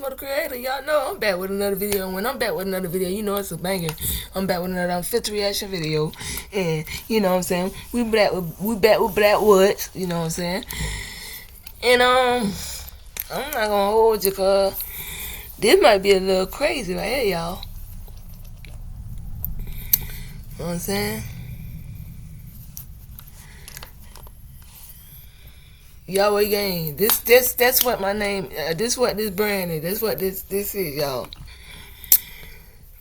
Mother Creator. Y'all know I'm back with another video. And when I'm back with another video, you know it's a banger. I'm back with another fifth reaction video. And you know what I'm saying? We back with Black Woods. You know what I'm saying? And I'm not gonna hold you, cause this might be a little crazy right here, y'all. You know what I'm saying? Yahweh Gang. That's what my name. This what this brand is. That's what this is, y'all.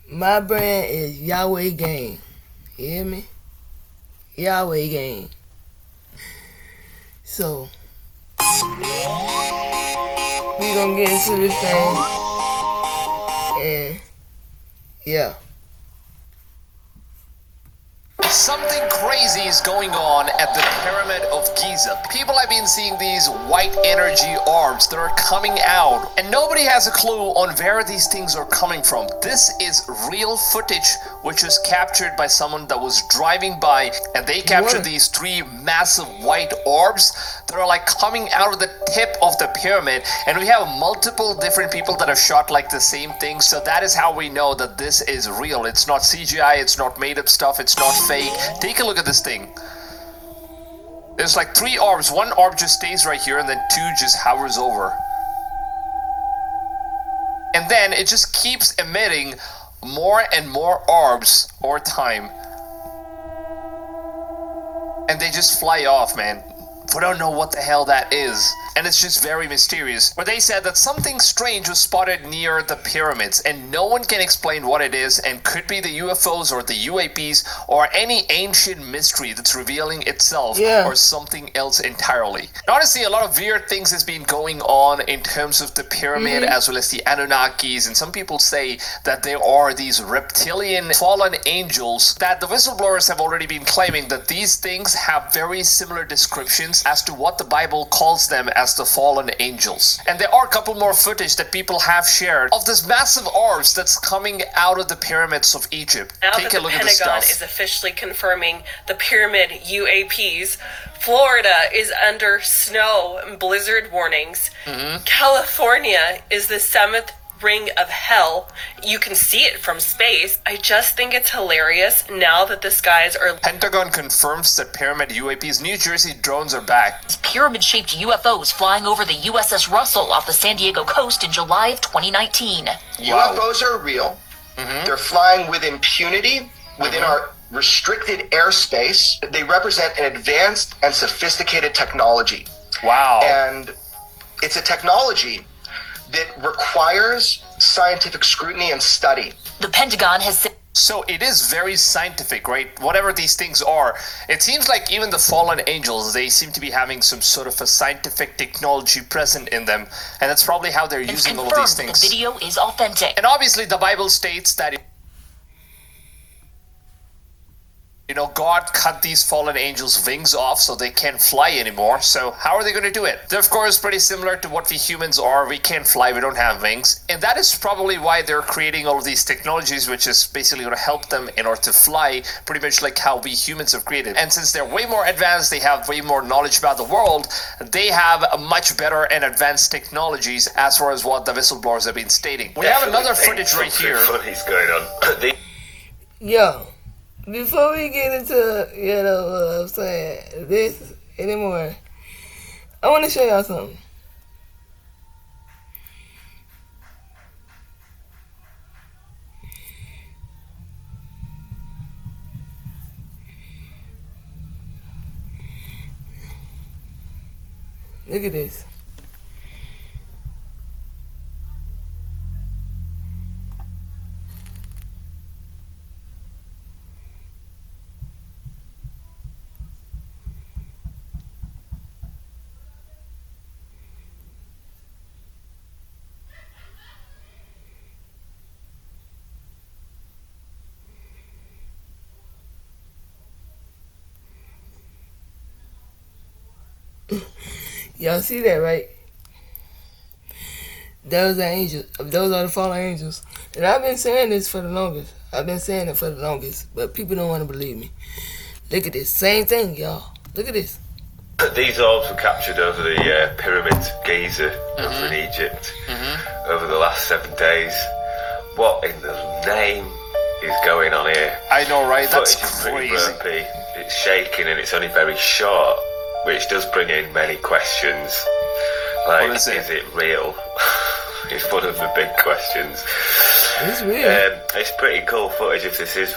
My brand is Yahweh Gang. You hear me? Yahweh Gang. So we gonna get into this thing, and yeah. Something crazy is going on at the Pyramid of Giza. People have been seeing these white energy orbs that are coming out, and nobody has a clue on where these things are coming from. This is real footage which was captured by someone that was driving by, and they captured these three massive white orbs that are like coming out of the tip of the pyramid, and we have multiple different people that have shot like the same thing, so that is how we know that this is real. It's not CGI, it's not made up stuff, it's not fake. Take a look at this thing. There's like three orbs. One orb just stays right here, and then two just hovers over. And then it just keeps emitting more and more orbs over time. And they just fly off, man. We don't know what the hell that is. And it's just very mysterious. But they said that something strange was spotted near the pyramids, and no one can explain what it is, and could be the UFOs or the UAPs or any ancient mystery that's revealing itself, or something else entirely. And honestly, a lot of weird things has been going on in terms of the pyramid as well as the Anunnakis, and some people say that there are these reptilian fallen angels that the whistleblowers have already been claiming that these things have very similar descriptions as to what the Bible calls them as the fallen angels. And there are a couple more footage that people have shared of this massive orbs that's coming out of the pyramids of Egypt. Now Take a look at this stuff. The Pentagon is officially confirming the pyramid UAPs. Florida is under snow and blizzard warnings. California is the seventh ring of hell. You can see it from space. I just think it's hilarious now that the skies are... Pentagon confirms that pyramid UAPs. New Jersey drones are back. Pyramid-shaped UFOs flying over the USS Russell off the San Diego coast in July of 2019. UFOs are real. They're flying with impunity within our restricted airspace. They represent an advanced and sophisticated technology. Wow. And it's a technology that requires scientific scrutiny and study. The Pentagon has said... So it is very scientific, right? Whatever these things are, it seems like even the fallen angels, they seem to be having some sort of a scientific technology present in them, and that's probably how they're using all of these things. The video is authentic. And obviously the Bible states that God cut these fallen angels' wings off so they can't fly anymore. So how are they going to do it? They're of course pretty similar to what we humans are. We can't fly, we don't have wings. And that is probably why they're creating all of these technologies, which is basically going to help them in order to fly, pretty much like how we humans have created. And since they're way more advanced, they have way more knowledge about the world, they have a much better and advanced technologies as far as what the whistleblowers have been stating. We have another footage right here. Funny's going on. Yo. Before we get into, what I'm saying, this anymore, I want to show y'all something. Look at this. Y'all see that, right? Those are angels. Those are the fallen angels. And I've been saying this for the longest. I've been saying it for the longest, but people don't want to believe me. Look at this. Same thing, y'all. Look at this. These orbs were captured over the Pyramid Giza over in Egypt over the last last 7 days. What in the name is going on here? I know, right? That's Footage is pretty crazy. ropey. It's shaking and it's only very short, which does bring in many questions. Like, What is it? is it real? It's one of the big questions. It's real. It's pretty cool footage if this is.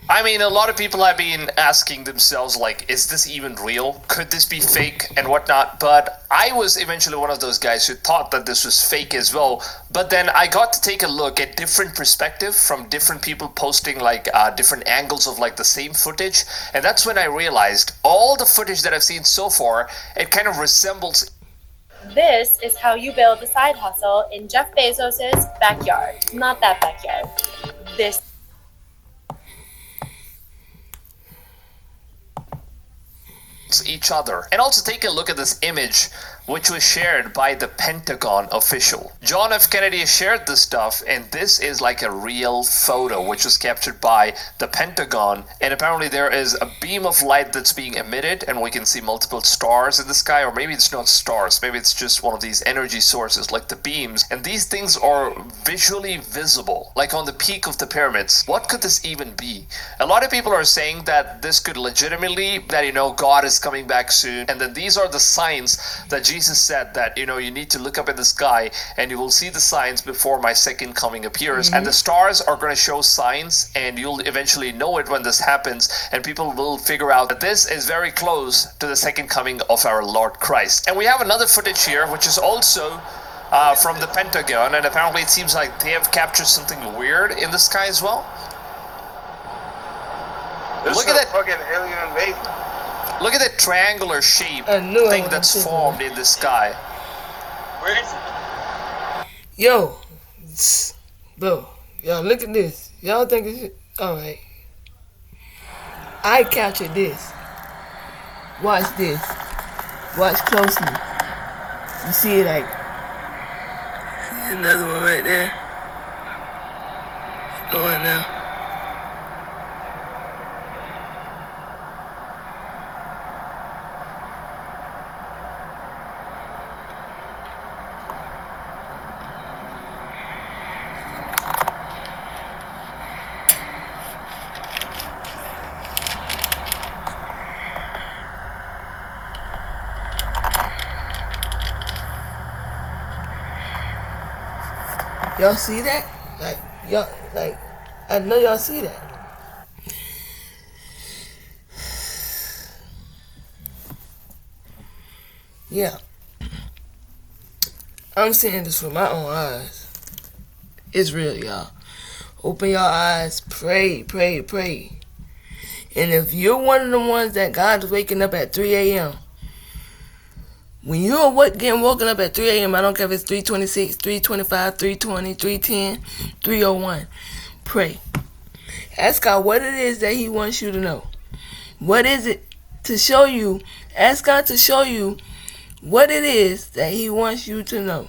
I mean, a lot of people have been asking themselves, like, is this even real? Could this be fake and whatnot? But I was eventually one of those guys who thought that this was fake as well. But then I got to take a look at different perspective from different people posting, like, different angles of, like, the same footage. And that's when I realized all the footage that I've seen so far, it kind of resembles. This is how you build a side hustle in Jeff Bezos' backyard. Not that backyard. This. Each other. And also take a look at this image which was shared by the Pentagon official. John F. Kennedy shared this stuff, and this is like a real photo which was captured by the Pentagon, and apparently there is a beam of light that's being emitted and we can see multiple stars in the sky, or maybe it's not stars, maybe it's just one of these energy sources like the beams, and these things are visually visible, like on the peak of the pyramids. What could this even be? A lot of people are saying that this could legitimately, that, you know, God is coming back soon, and then these are the signs that Jesus said that, you know, you need to look up in the sky and you will see the signs before my second coming appears. And the stars are going to show signs, and you'll eventually know it when this happens, and people will figure out that this is very close to the second coming of our Lord Christ. And we have another footage here which is also from the Pentagon, and apparently it seems like they have captured something weird in the sky as well. Look at that fucking alien invasion. Look at that triangular shape I knew I thing wasn't that's thinking. formed in the sky. Where is it? Yo, bro, y'all look at this. Y'all think it's alright. I captured this. Watch this. Watch closely. You see it, like, see another one right there. Going now. Y'all see that? Like, y'all, like, I know y'all see that. Yeah. I'm seeing this with my own eyes. It's real, y'all. Open your eyes, pray, pray, pray. And if you're one of the ones that God's waking up at 3 a.m., when you're getting woken up at 3 a.m., I don't care if it's 3:26, 3:25, 3:20, 3:10, 3:01, pray. Ask God what it is that He wants you to know. What is it to show you? Ask God to show you what it is that He wants you to know.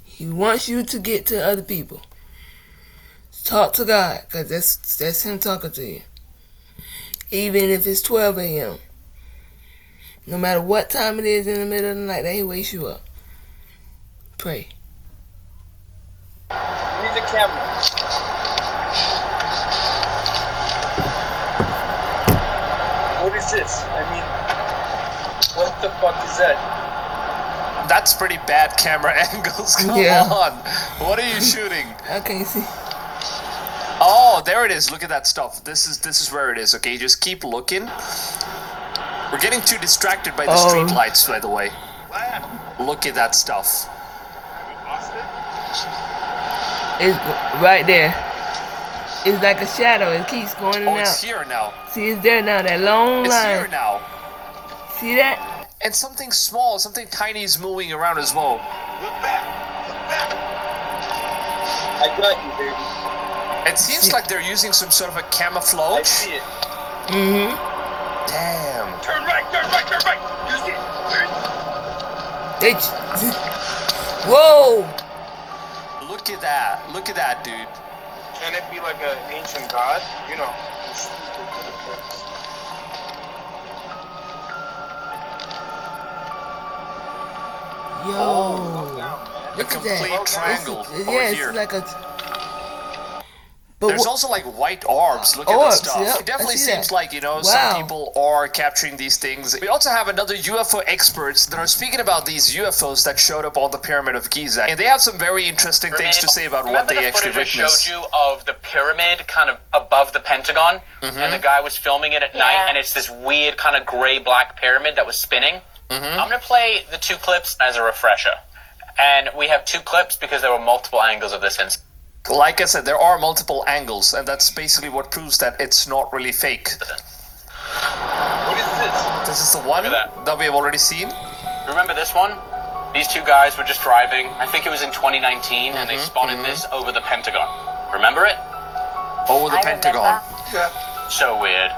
He wants you to get to other people. Talk to God, because that's Him talking to you. Even if it's 12 a.m. No matter what time it is in the middle of the night that He wakes you up. Pray. Use the camera. What is this? I mean, what the fuck is that? That's pretty bad camera angles. Come on. What are you shooting? I can't see. Oh, there it is. Look at that stuff. This is where it is. Okay, just keep looking. We're getting too distracted by the street lights, by the way. Look at that stuff. It's right there. It's like a shadow. It keeps going in and Oh, out. it's here now. See, it's there now. That long It's line. here now. See that? And something small, something tiny is moving around as well. I got you, baby. It seems like they're using some sort of a I camouflage. see it. Mm-hmm. Damn. Turn right, turn right, turn right. Use it. Whoa! Look at that. Look at that, dude. Can it be like an ancient god? You know. Yo. Look at complete that. triangle over Yes, here. like a. But There's also like white orbs. Look at Orbs, this stuff. yep, It definitely I see seems that. like, you know, Wow. some people are capturing these things. We also have another UFO experts that are speaking about these UFOs that showed up on the Pyramid of Giza. And they have some very interesting things to say about what they actually Remember the footage I witnessed. showed you of the pyramid kind of above the Pentagon? And the guy was filming it at night, and it's this weird kind of gray-black pyramid that was spinning? I'm going to play the 2 clips as a refresher. And we have 2 clips because there were multiple angles of this incident. Like I said, there are multiple angles, and that's basically what proves that it's not really fake. What is this? This is the one Look at that we have already seen. Remember this one? These 2 guys were just driving. I think it was in 2019, and they spotted this over the Pentagon. Remember it? Over the Pentagon. Yeah. So weird.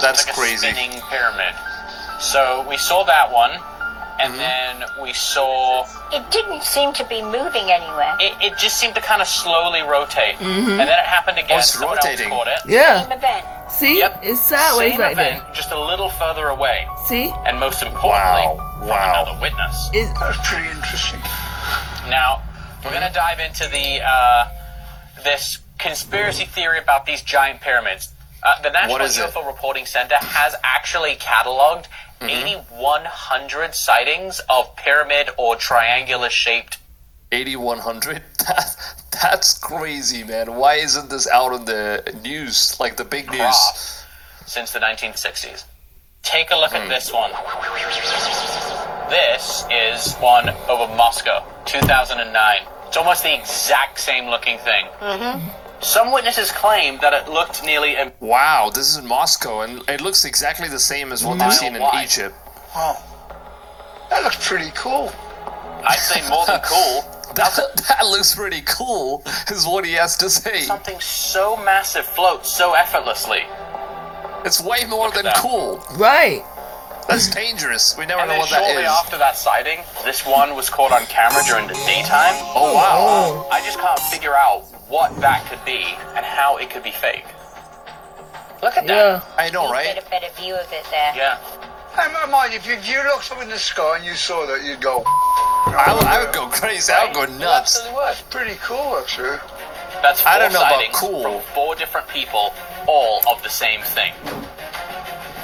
That's Like a crazy. spinning pyramid. So we saw that one, and then we saw It didn't seem to be moving anywhere. it just seemed to kind of slowly rotate, and then it happened again. Oh, it's Someone else rotating. caught it. Yeah. Same event. See? Yep. It's sideways Same right event, there. just a little further away, See? and most importantly, from Wow. another witness. It's That's pretty interesting. Now we're gonna dive into the this conspiracy theory about these giant pyramids. The National is it? UFO Reporting Center has actually cataloged 8,100 sightings of pyramid or triangular-shaped 8,100? That's crazy, man. Why isn't this out on the news, like the big news? crafts since the 1960s. Take a look at this one. This is one over Moscow, 2009. It's almost the exact same looking thing. Some witnesses claim that it looked nearly Wow, this is in Moscow, and it looks exactly the same as what they've seen in wide. Egypt. Wow. That looks pretty cool. I'd say more than cool. That looks pretty cool, is what he has to say. Something so massive floats so effortlessly. It's way more Look at than that. cool. right. That's dangerous. We never And know then what that shortly is. after that sighting, this one was caught on camera during the daytime. Oh, wow. I just can't figure out what that could be and how it could be fake. Look at Yeah. I know, You right? get a better view of it there. that. Yeah. Hey, mind, if you looked up in the sky and you saw that, you'd go. I would go crazy. I would go nuts. Absolutely would. Pretty cool, actually. That's 4 I don't know about sightings cool. from 4 different people, all of the same thing.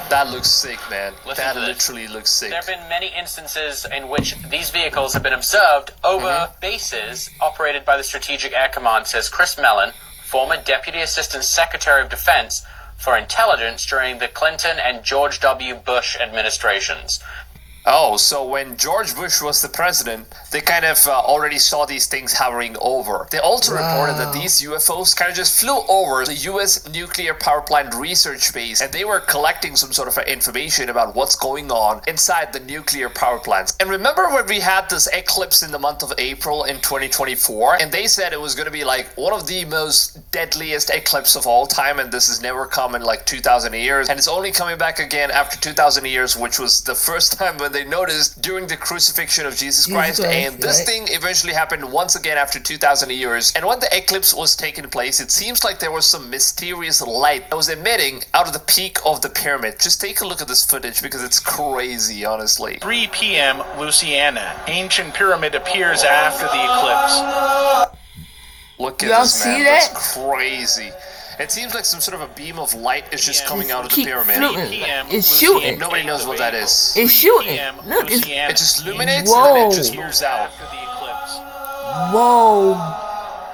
That looks sick, man. Listen That to this. literally looks sick. There have been many instances in which these vehicles have been observed over bases operated by the Strategic Air Command, says Chris Mellon, former Deputy Assistant Secretary of Defense for Intelligence during the Clinton and George W. Bush administrations. Oh, so when George Bush was the president, they kind of already saw these things hovering over. They also reported that these UFOs kind of just flew over the U.S. nuclear power plant research base, and they were collecting some sort of information about what's going on inside the nuclear power plants. And remember when we had this eclipse in the month of April in 2024, and they said it was going to be like one of the most deadliest eclipses of all time, and this has never come in like 2,000 years, and it's only coming back again after 2,000 years, which was the first time when they noticed during the crucifixion of Jesus Christ, and this thing eventually happened once again after 2,000 years. And when the eclipse was taking place, it seems like there was some mysterious light that was emitting out of the peak of the pyramid. Just take a look at this footage because it's crazy, honestly. 3 p.m. Louisiana. Ancient pyramid appears after the eclipse. Look at Y'all this, man. see that? That's crazy. It seems like some sort of a beam of light is just coming out of the Keep pyramid. floating. It's shooting. Nobody knows what that is. It's shooting. Look, it's It just illuminates Whoa. and then it just moves out. After the eclipse. whoa.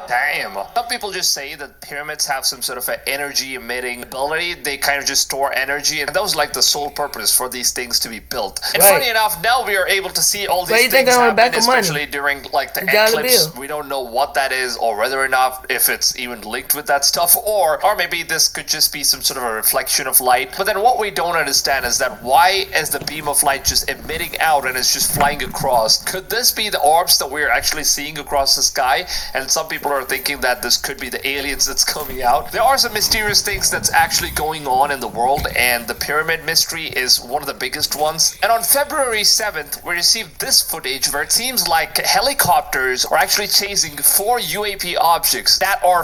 Damn. Some people just say that pyramids have some sort of an energy emitting ability. They kind of just store energy, and that was like the sole purpose for these things to be built. And Right. funny enough, now we are able to see all Why you these think things I want happen, back of money? especially during like the $1 eclipse. bill. We don't know what that is or whether or not if it's even linked with that stuff, or maybe this could just be some sort of a reflection of light. But then what we don't understand is that why is the beam of light just emitting out and it's just flying across? Could this be the orbs that we're actually seeing across the sky? And some people are thinking that this could be the aliens that's coming out. There are some mysterious things that's actually going on in the world, and the pyramid mystery is one of the biggest ones. And on February 7th, we received this footage where it seems like helicopters are actually chasing 4 UAP objects that are...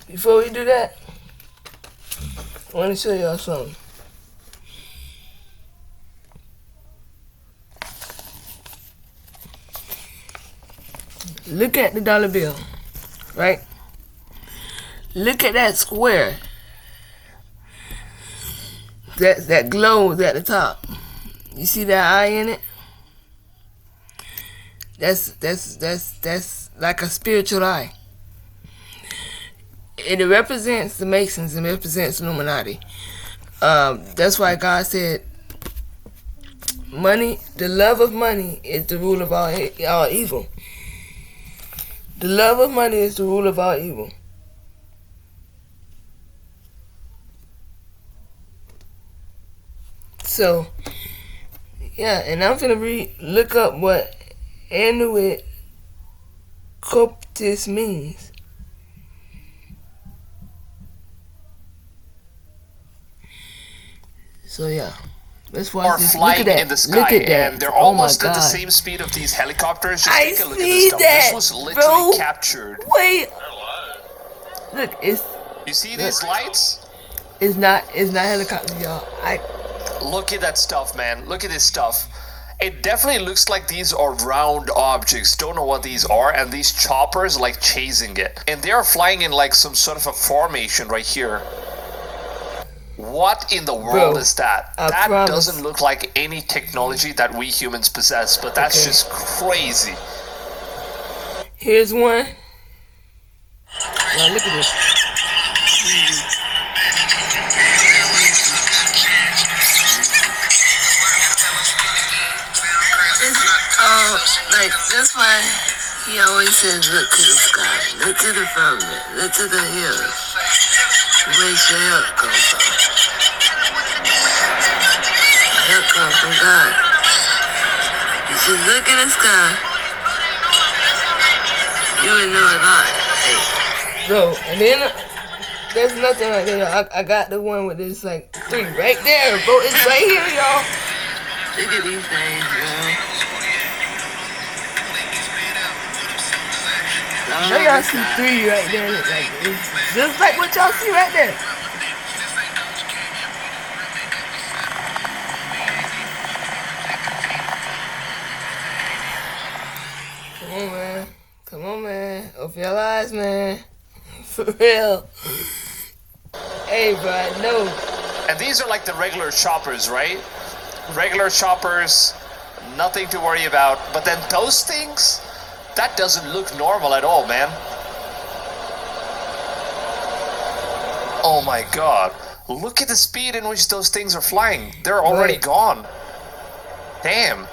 Before we do that, I want to show y'all something. Look at the dollar bill, right? Look at that square. That glows at the top. You see that eye in it? That's like a spiritual eye. It represents the Masons and represents Illuminati. That's why God said, money, the love of money is the rule of all evil. The love of money is the rule of all evil. So, yeah, and I'm gonna look up what Anuit Coptis means. So yeah, let's watch this. Flying Look at that. in the sky, Look at that. and they're Oh my almost at the God. same speed of these helicopters. Just I take a look see at this stuff. that, This was literally bro. captured. Wait. Look, You see these lights? It's not helicopters, y'all. Look at that stuff, man. Look at this stuff. It definitely looks like these are round objects. Don't know what these are. And these choppers like chasing it. And they are flying in like some sort of a formation right here. What in the world Bro, is that? I That promise. doesn't look like any technology that we humans possess. But that's Okay. just crazy. Here's one. Now look at this. Like, that's why he always says, look to the sky, look to the firmament, look to the hills. Where's your help come from? Help come from God. You should look in the sky. You would know it all. Hey. Bro, and then there's nothing right there. I got the one with this like 3 right there, bro. It's right here, y'all. Look at these things, bro. I know y'all see 3 right there. Like, it's just like what y'all see right there. Come on, man. Come on, man. Open your eyes, man. For real. Hey, bro, I know. And these are like the regular choppers, right? Regular choppers, nothing to worry about. But then those things, that doesn't look normal at all, man. Oh my God. Look at the speed in which those things are flying. They're already Right. gone. Damn.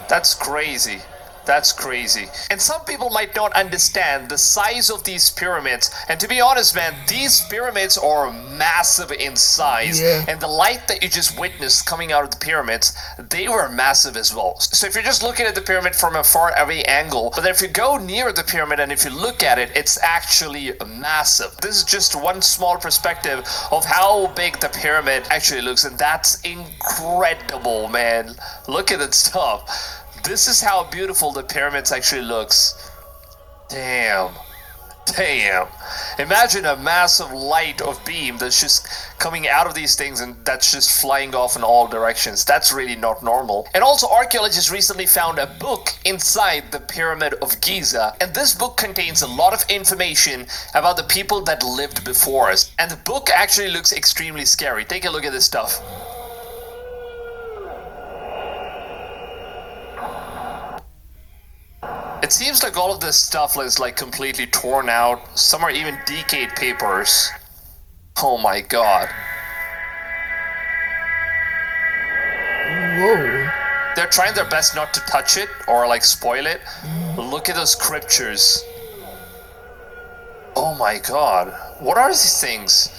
That's crazy. That's crazy. And some people might not understand the size of these pyramids. And to be honest, man, these pyramids are massive in size. Yeah. And the light that you just witnessed coming out of the pyramids, they were massive as well. So if you're just looking at the pyramid from a far away angle, but then if you go near the pyramid and if you look at it, it's actually massive. This is just one small perspective of how big the pyramid actually looks. And that's incredible, man. Look at that stuff. This is how beautiful the pyramids actually looks. Damn. Damn. Imagine a massive light of beam that's just coming out of these things and that's just flying off in all directions. That's really not normal. And also archaeologists recently found a book inside the Pyramid of Giza. And this book contains a lot of information about the people that lived before us. And the book actually looks extremely scary. Take a look at this stuff. It seems like all of this stuff is like completely torn out. Some are even decayed papers. Oh my God. Whoa. They're trying their best not to touch it or like spoil it. Look at those scriptures. Oh my God. What are these things?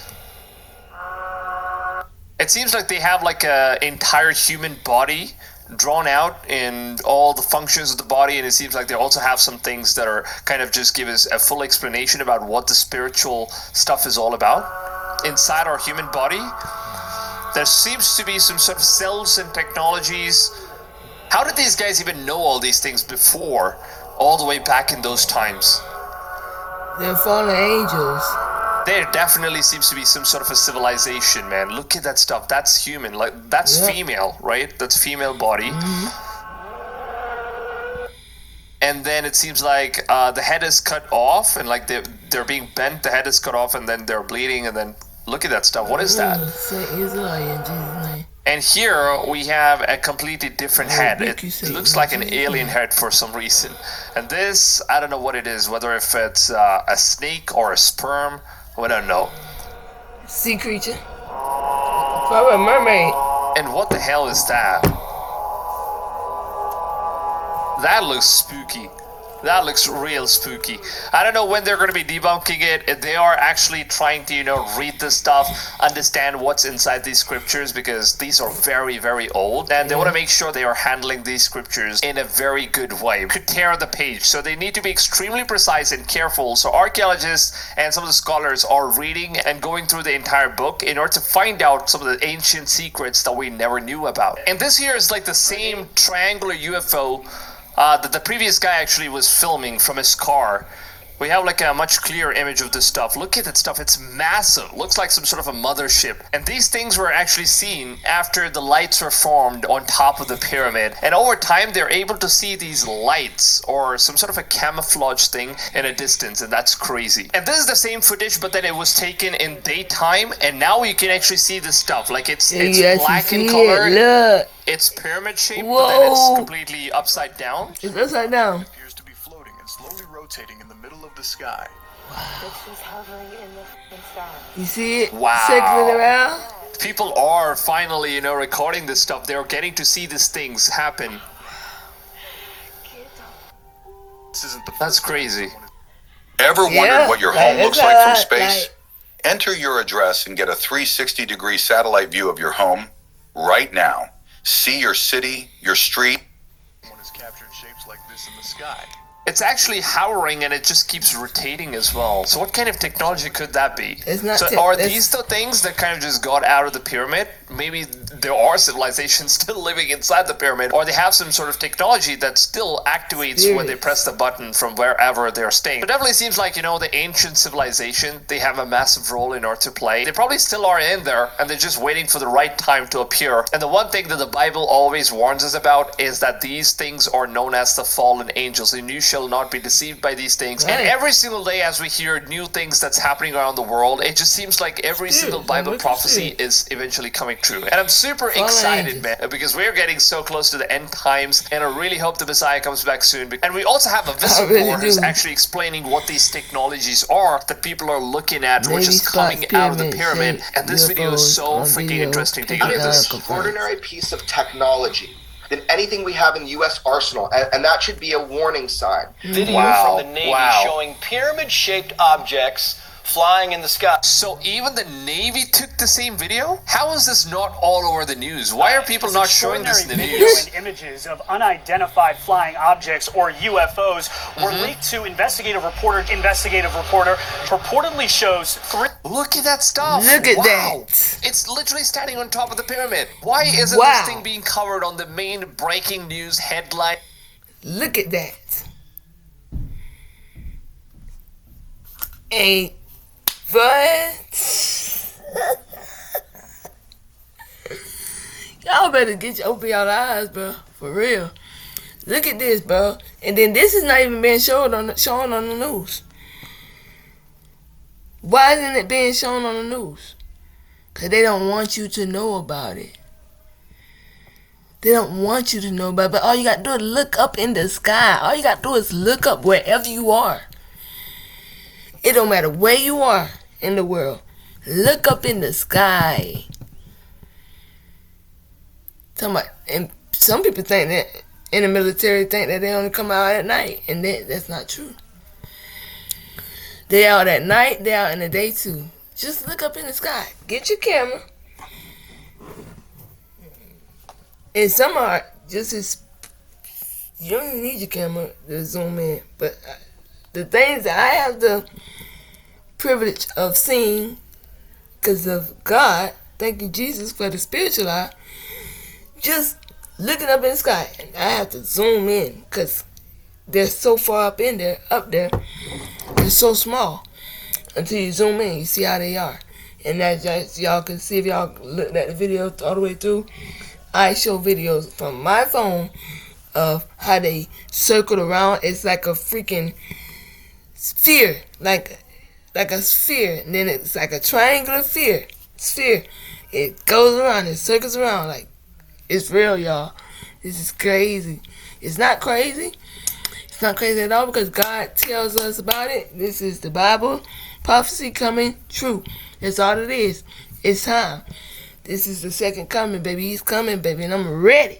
It seems like they have like an entire human body drawn out in all the functions of the body, and it seems like they also have some things that are kind of just give us a full explanation about what the spiritual stuff is all about inside our human body. There seems to be some sort of cells and technologies. How did these guys even know all these things before, all the way back in those times? They're fallen angels. There definitely seems to be some sort of a civilization, man. Look at that stuff. That's human. Like that's Yep. female, right? That's female body. and then it seems like the head is cut off, and like they're being bent. The head is cut off, and then they're bleeding, and then look at that stuff. What is that? And here we have a completely different head. It looks like an alien head for some reason. And this, I don't know what it is, whether if it's a snake or a sperm, we don't know. Sea creature. Probably a mermaid. And what the hell is that? That looks spooky. That looks real spooky. I don't know when they're going to be debunking it. They are actually trying to, read this stuff, understand what's inside these scriptures, because these are very, very old. And they want to make sure they are handling these scriptures in a very good way. Could tear the page. So they need to be extremely precise and careful. So archaeologists and some of the scholars are reading and going through the entire book in order to find out some of the ancient secrets that we never knew about. And this here is like the same triangular UFO that the previous guy actually was filming from his car. We have like a much clearer image of this stuff. Look at that stuff, it's massive. Looks like some sort of a mothership. And these things were actually seen after the lights were formed on top of the pyramid. And over time, they're able to see these lights or some sort of a camouflage thing in a distance, and that's crazy. And this is the same footage, but then it was taken in daytime, and now you can actually see this stuff. Like it's black in color. Look. It's pyramid shaped, Whoa. but then it's completely upside down. It's upside down. It appears to be floating and slowly rotating in the middle of the sky. It's just hovering in the sky. You see it? Wow. Circling around? People are finally, recording this stuff. They're getting to see these things happen. That's crazy. Ever wondered what your home looks like from space? Enter your address and get a 360-degree satellite view of your home right now. See your city, your street. One has captured shapes like this in the sky. It's actually hovering and it just keeps rotating as well. So what kind of technology could that be? It's not. So are these the things that kind of just got out of the pyramid? Maybe there are civilizations still living inside the pyramid, or they have some sort of technology that still activates when they press the button from wherever they're staying. It definitely seems like, the ancient civilization, they have a massive role in order to play. They probably still are in there, and they're just waiting for the right time to appear. And the one thing that the Bible always warns us about is that these things are known as the fallen angels, and you shall not be deceived by these things. Right. And every single day as we hear new things that's happening around the world, it just seems like every single Bible prophecy is eventually coming true. And I'm super excited, man, because we're getting so close to the end times, and I really hope the Messiah comes back soon. And we also have a whistleblower who's actually explaining what these technologies are that people are looking at, which is coming out of the pyramid. And this video is so freaking interesting to It is an extraordinary piece of technology than anything we have in the U.S. arsenal, and that should be a warning sign. Video from the Navy showing pyramid-shaped objects flying in the sky. So even the Navy took the same video? How is this not all over the news? Why are people not showing this in the news? And images of unidentified flying objects, or UFOs, were leaked to investigative reporter. Reportedly shows 3. Look at that stuff. Look at that. It's literally standing on top of the pyramid. Why isn't this thing being covered on the main breaking news headline? Look at that. What? Y'all better open y'all eyes, bro. For real. Look at this, bro. And then this is not even being shown on the news. Why isn't it being shown on the news? Because they don't want you to know about it. They don't want you to know about it. But all you got to do is look up in the sky. All you got to do is look up wherever you are. It don't matter where you are in the world. Look up in the sky. And some people think that in the military think that they only come out at night, and that's not true. They out at night, they out in the day too. Just look up in the sky. Get your camera. And some are just as, you don't even need your camera to zoom in, but the things that I have the privilege of seeing because of God, thank you Jesus for the spiritual eye, just looking up in the sky, and I have to zoom in because they're so far up there, they're so small. Until you zoom in, you see how they are. And as y'all can see, if y'all looked at the video all the way through, I show videos from my phone of how they circled around. It's like a freaking sphere, like a sphere, and then it's like a triangular sphere. It goes around, it circles around, like, it's real, y'all. This is crazy. It's not crazy. It's not crazy at all because God tells us about it. This is the Bible prophecy coming true. That's all it is. It's time. This is the second coming, baby. He's coming, baby, and I'm ready.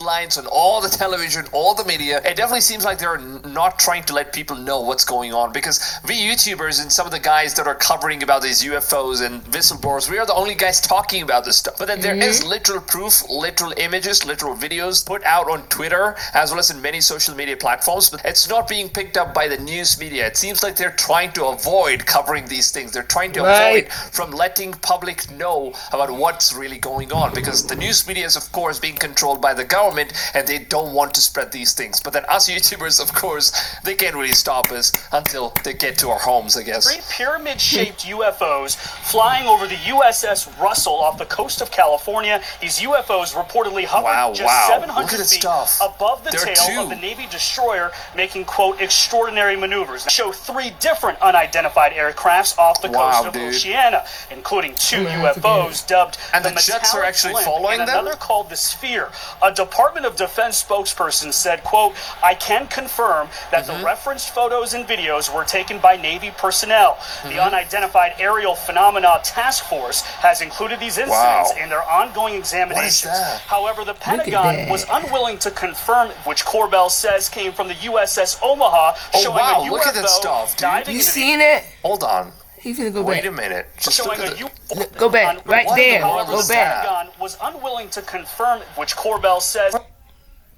Lines on all the television, all the media. It definitely seems like they're not trying to let people know what's going on, because we YouTubers and some of the guys that are covering about these UFOs and whistleblowers, we are the only guys talking about this stuff. But then there is literal proof, literal images, literal videos put out on Twitter as well as in many social media platforms, but it's not being picked up by the news media. It seems like they're trying to avoid covering these things. They're trying to avoid from letting public know about what's really going on, because the news media is of course being controlled by the government, and they don't want to spread these things. But then us YouTubers, of course, they can't really stop us until they get to our homes, I guess. Three pyramid-shaped UFOs flying over the USS Russell off the coast of California. These UFOs reportedly hovered just 700 feet above the tail of the Navy destroyer, making, quote, extraordinary maneuvers. They show three different unidentified aircrafts off the coast of Oceania, including two UFOs dubbed the jets are actually Blimp following and them? another called the Sphere. A Department of Defense spokesperson said, quote, I can confirm that the referenced photos and videos were taken by Navy personnel. The Unidentified Aerial Phenomena Task Force has included these incidents in their ongoing examinations. However, the Pentagon was unwilling to confirm, which Corbell says came from the USS Omaha, showing a UFO look at that stuff, dude. You seen it? Hold on. He's gonna go Wait back. a minute. Just look at the... Go back. Right there. Go The back. Pentagon was unwilling to confirm, which Corbell says.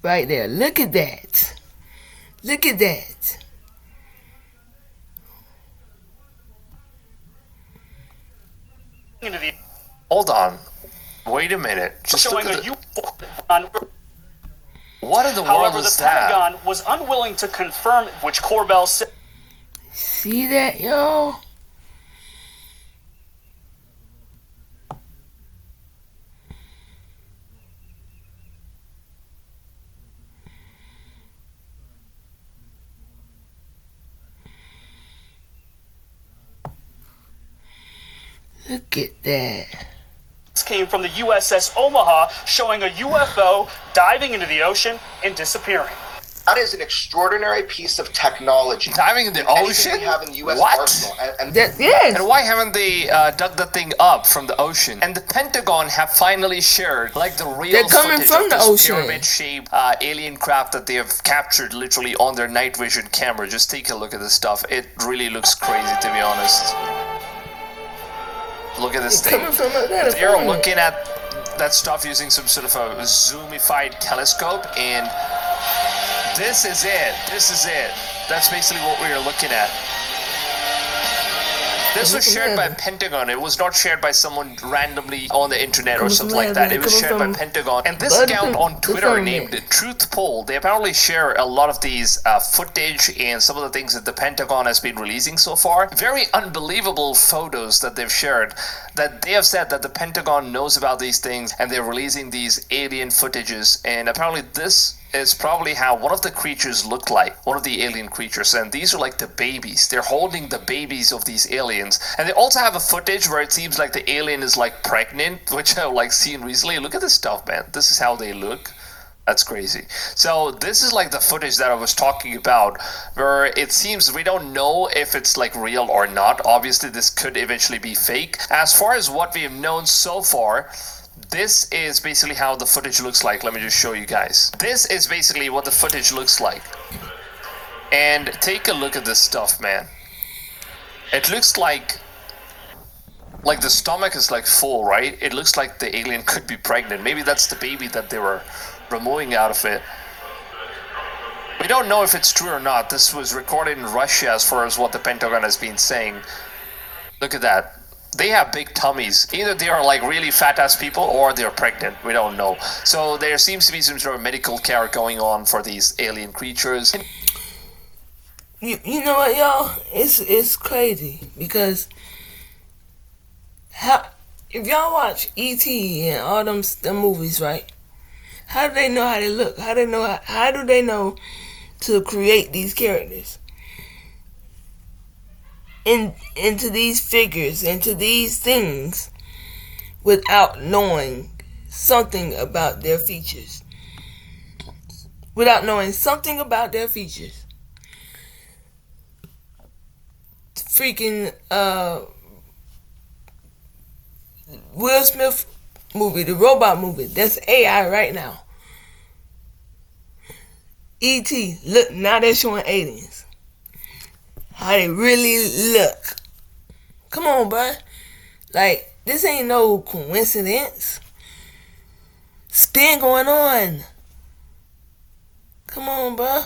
Right there. Look at that. Look at that. Hold on. Wait a minute. Just look at the... What in the world is the that? Pentagon was unwilling to confirm, which Corbell said. See that, yo? Look at that. This came from the USS Omaha, showing a UFO diving into the ocean and disappearing. That is an extraordinary piece of technology. Diving in the ocean? We have in the U.S. What? arsenal. Yes. And why haven't they dug the thing up from the ocean? And the Pentagon have finally shared like the real They're coming footage from of the this ocean. pyramid-shaped alien craft that they have captured literally on their night vision camera. Just take a look at this stuff. It really looks crazy, to be honest. Look at this thing. They're looking at that stuff using some sort of a zoomified telescope, and this is it. This is it. That's basically what we are looking at. This was shared by Pentagon. It was not shared by someone randomly on the internet or something like that. It was shared by Pentagon. And this account on Twitter named Truth Poll, they apparently share a lot of these footage and some of the things that the Pentagon has been releasing so far. Very unbelievable photos that they've shared, that they have said that the Pentagon knows about these things and they're releasing these alien footages. And apparently this is probably how one of the creatures looked like, one of the alien creatures, and these are like the babies. They're holding the babies of these aliens, and they also have a footage where it seems like the alien is like pregnant, which I've like seen recently. Look at this stuff, man. This is how they look. That's crazy. So this is like the footage that I was talking about, where it seems we don't know if it's like real or not. Obviously this could eventually be fake. As far as what we have known so far, this is basically how the footage looks like. Let me just show you guys. This is basically what the footage looks like. And take a look at this stuff, man. It looks like the stomach is like full, right? It looks like the alien could be pregnant. Maybe that's the baby that they were removing out of it. We don't know if it's true or not. This was recorded in Russia as far as what the Pentagon has been saying. Look at that. They have big tummies. Either they are like really fat ass people or they're pregnant. We don't know. So there seems to be some sort of medical care going on for these alien creatures. You know what, y'all? It's crazy because if y'all watch E.T. and all them movies, right? How do they know how they look? How do they know to create these characters? Into these figures, into these things, without knowing something about their features. Without knowing something about their features. Freaking Will Smith movie, the robot movie, that's AI right now. E.T., look, now they're showing aliens. How they really look. Come on, bro. Like, this ain't no coincidence. Spin going on. Come on, bro.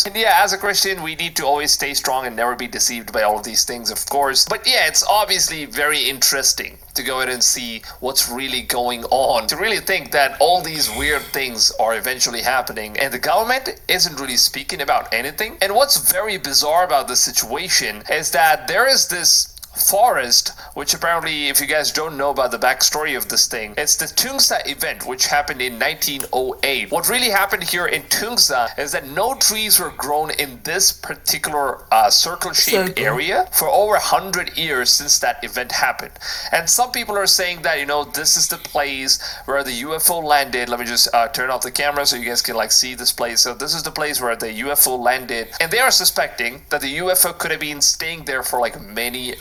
And yeah, as a Christian, we need to always stay strong and never be deceived by all of these things, of course. But yeah, it's obviously very interesting to go ahead and see what's really going on. To really think that all these weird things are eventually happening and the government isn't really speaking about anything. And what's very bizarre about this situation is that there is this forest, which apparently, if you guys don't know about the backstory of this thing, it's the Tungsa event, which happened in 1908. What really happened here in Tungsa is that no trees were grown in this particular circle-shaped area for over 100 years since that event happened. And some people are saying that, you know, this is the place where the UFO landed. Let me just turn off the camera so you guys can like see this place. So this is the place where the UFO landed, and they are suspecting that the UFO could have been staying there for like many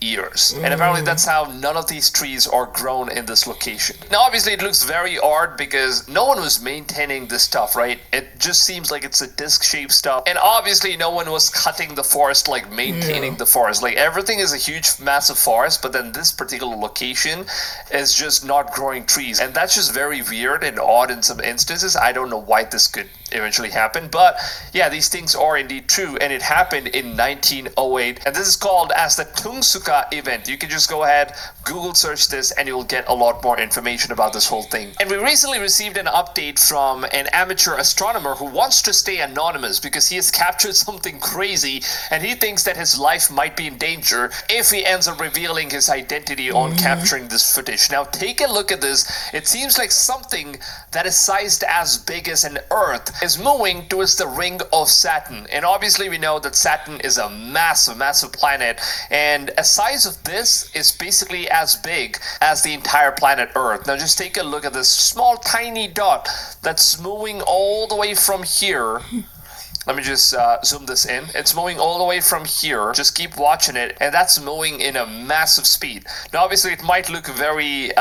years. And apparently that's how none of these trees are grown in this location. Now obviously it looks very odd because no one was maintaining this stuff, right? It just seems like it's a disc-shaped stuff, and obviously no one was cutting the forest, like maintaining the forest. Like everything is a huge massive forest, but then this particular location is just not growing trees, and that's just very weird and odd in some instances. I don't know why this could eventually happen, but yeah, these things are indeed true, and it happened in 1908, and this is called as the Tungsuka event. You can just go ahead, Google search this, and you'll get a lot more information about this whole thing. And we recently received an update from an amateur astronomer who wants to stay anonymous because he has captured something crazy, and he thinks that his life might be in danger if he ends up revealing his identity on capturing this footage. Now take a look at this. It seems like something that is sized as big as an Earth is moving towards the ring of Saturn. And obviously we know that Saturn is a massive planet, and a size of this is basically as big as the entire planet Earth. Now just take a look at this small tiny dot that's moving all the way from here. Let me just zoom this in. It's moving all the way from here. Just keep watching it, and that's moving in a massive speed. Now, obviously, it might look very,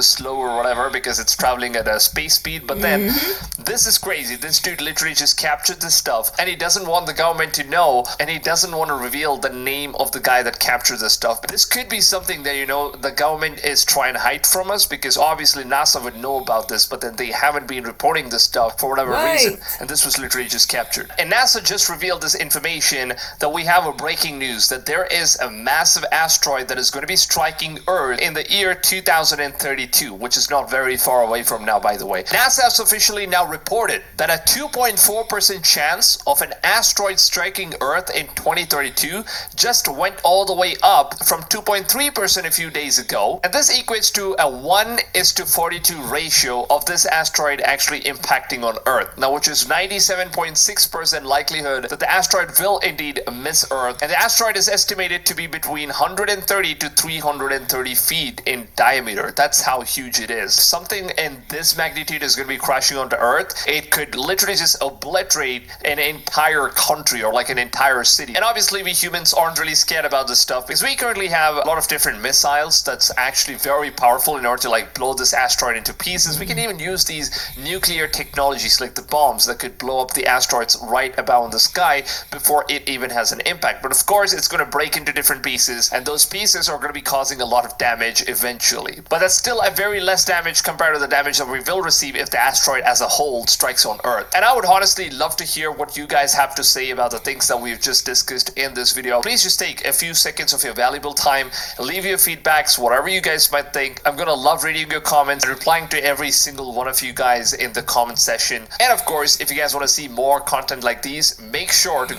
slow or whatever because it's traveling at a space speed, but then this is crazy. This dude literally just captured this stuff, and he doesn't want the government to know, and he doesn't want to reveal the name of the guy that captured this stuff. But this could be something that, the government is trying to hide from us, because obviously NASA would know about this, but then they haven't been reporting this stuff for whatever reason, and this was literally just captured. And NASA just revealed this information that we have a breaking news that there is a massive asteroid that is going to be striking Earth in the year 2032, which is not very far away from now, by the way. NASA has officially now reported that a 2.4% chance of an asteroid striking Earth in 2032 just went all the way up from 2.3% a few days ago, and this equates to a 1:42 ratio of this asteroid actually impacting on Earth. Now, which is 97.6% likelihood that the asteroid will indeed miss Earth, and the asteroid is estimated to be between 130 to 330 feet in diameter. That's how huge it is. If something in this magnitude is going to be crashing onto Earth, it could literally just obliterate an entire country or like an entire city. And obviously we humans aren't really scared about this stuff because we currently have a lot of different missiles that's actually very powerful in order to like blow this asteroid into pieces. We can even use these nuclear technologies like the bombs that could blow up the asteroids right about in the sky before it even has an impact. But of course it's going to break into different pieces, and those pieces are going to be causing a lot of damage eventually. But that's still a very less damage compared to the damage that we will receive if the asteroid as a whole strikes on Earth. And I would honestly love to hear what you guys have to say about the things that we've just discussed in this video. Please just take a few seconds of your valuable time, leave your feedbacks, whatever you guys might think. I'm gonna love reading your comments and replying to every single one of you guys in the comment section. And of course, if you guys want to see more content like these, make sure to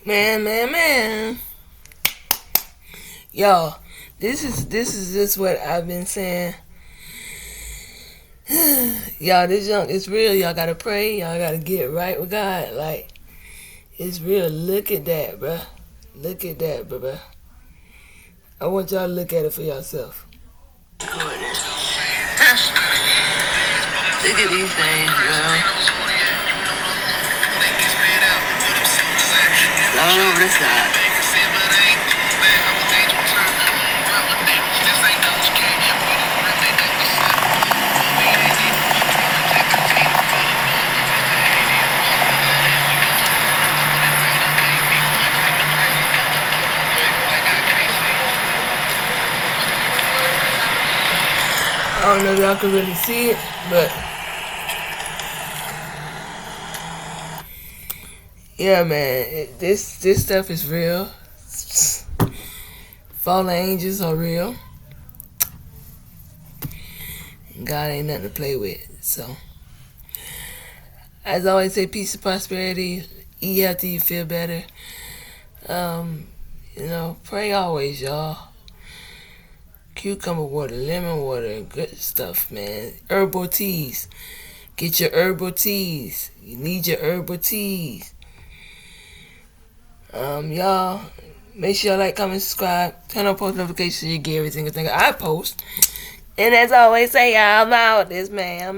man, yo, this is just what I've been saying Y'all, this junk is real. Y'all gotta pray. Y'all gotta get right with God. Like, it's real. Look at that, bruh. Look at that, bruh. I want y'all to look at it for yourself. Look at these things, bro. All over the side. I don't know if y'all can really see it, but yeah, man, this stuff is real. Fallen angels are real. God ain't nothing to play with. So, as I always say, peace and prosperity. Eat healthy, you feel better. You know, pray always, y'all. Cucumber water, lemon water, good stuff, man. Herbal teas. Get your herbal teas. You need your herbal teas. Y'all, make sure y'all like, comment, subscribe. Turn on post notifications so you get every single thing I post. And as I always say, I'm out this man.